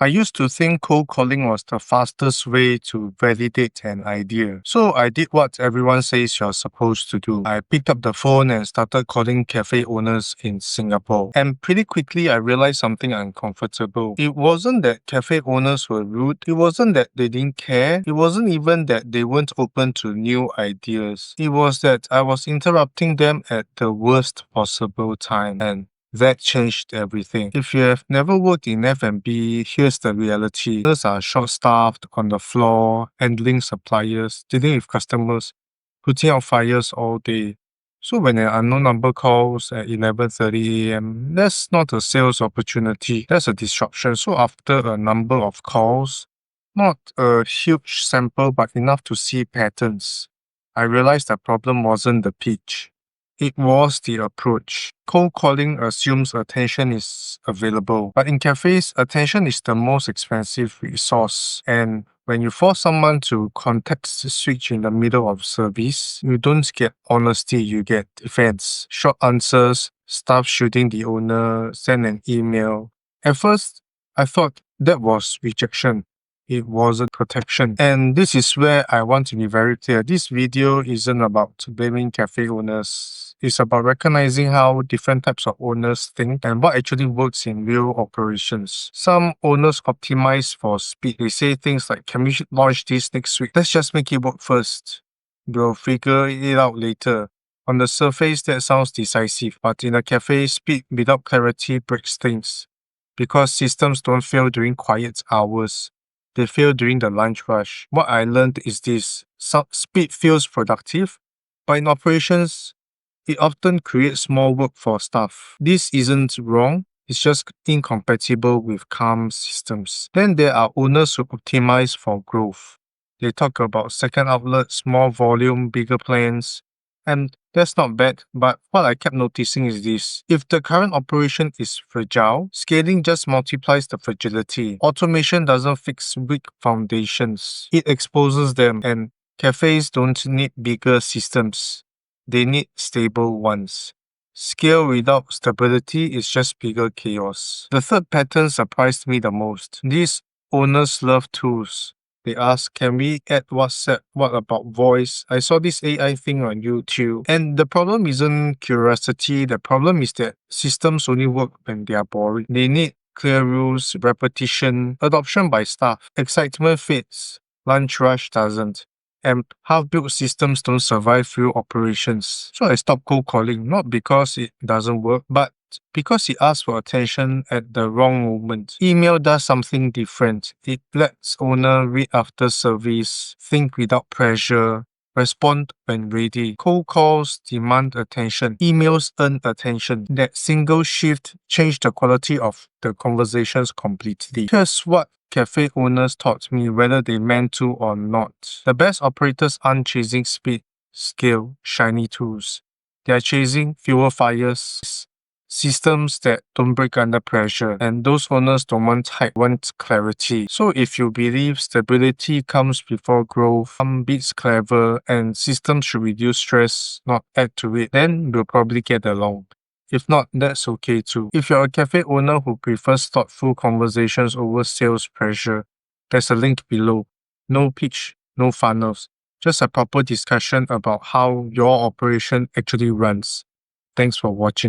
I used to think cold calling was the fastest way to validate an idea. So I did what everyone says you're supposed to do. I picked up the phone and started calling cafe owners in Singapore. And pretty quickly I realized something uncomfortable. It wasn't that cafe owners were rude. It wasn't that they didn't care. It wasn't even that they weren't open to new ideas. It was that I was interrupting them at the worst possible time. And that changed everything. If you have never worked in F&B, here's the reality. Owners are short-staffed, on the floor, handling suppliers, dealing with customers, putting out fires all day. So when an unknown number calls at 11:30 a.m., that's not a sales opportunity, that's a disruption. So after a number of calls, not a huge sample but enough to see patterns, I realized the problem wasn't the pitch. It was the approach. Cold calling assumes attention is available, but in cafes, attention is the most expensive resource. And when you force someone to context switch in the middle of service, you don't get honesty, you get defense. Short answers, staff shooting the owner, send an email. At first, I thought that was rejection. It wasn't protection. And this is where I want to be very clear. This video isn't about blaming cafe owners. It's about recognizing how different types of owners think and what actually works in real operations. Some owners optimize for speed. They say things like, can we launch this next week? Let's just make it work first. We'll figure it out later. On the surface, that sounds decisive, but in a cafe, speed without clarity breaks things. Because systems don't fail during quiet hours. They fail during the lunch rush. What I learned is this. Speed feels productive, but in operations, it often creates more work for staff. This isn't wrong, it's just incompatible with calm systems. Then there are owners who optimize for growth. They talk about second outlets, more volume, bigger plans, and that's not bad, but what I kept noticing is this. If the current operation is fragile, scaling just multiplies the fragility. Automation doesn't fix weak foundations. It exposes them, and cafes don't need bigger systems. They need stable ones. Scale without stability is just bigger chaos. The third pattern surprised me the most. These owners love tools. They ask, can we add WhatsApp? What about voice? I saw this AI thing on YouTube. And the problem isn't curiosity. The problem is that systems only work when they are boring. They need clear rules, repetition, adoption by staff. Excitement fades. Lunch rush doesn't. And half-built systems don't survive through operations. So I stopped cold calling, not because it doesn't work, but because it asks for attention at the wrong moment. Email does something different. It lets owner read after service, think without pressure, respond when ready. Cold calls demand attention. Emails earn attention. That single shift changed the quality of the conversations completely. Here's what cafe owners taught me, whether they meant to or not. The best operators aren't chasing speed, scale, shiny tools. They are chasing fewer fires, systems that don't break under pressure, and those owners don't want hype, want clarity. So if you believe stability comes before growth, beats clever, and systems should reduce stress, not add to it, then we'll probably get along. If not, that's okay too. If you're a cafe owner who prefers thoughtful conversations over sales pressure, there's a link below. No pitch, no funnels, just a proper discussion about how your operation actually runs. Thanks for watching.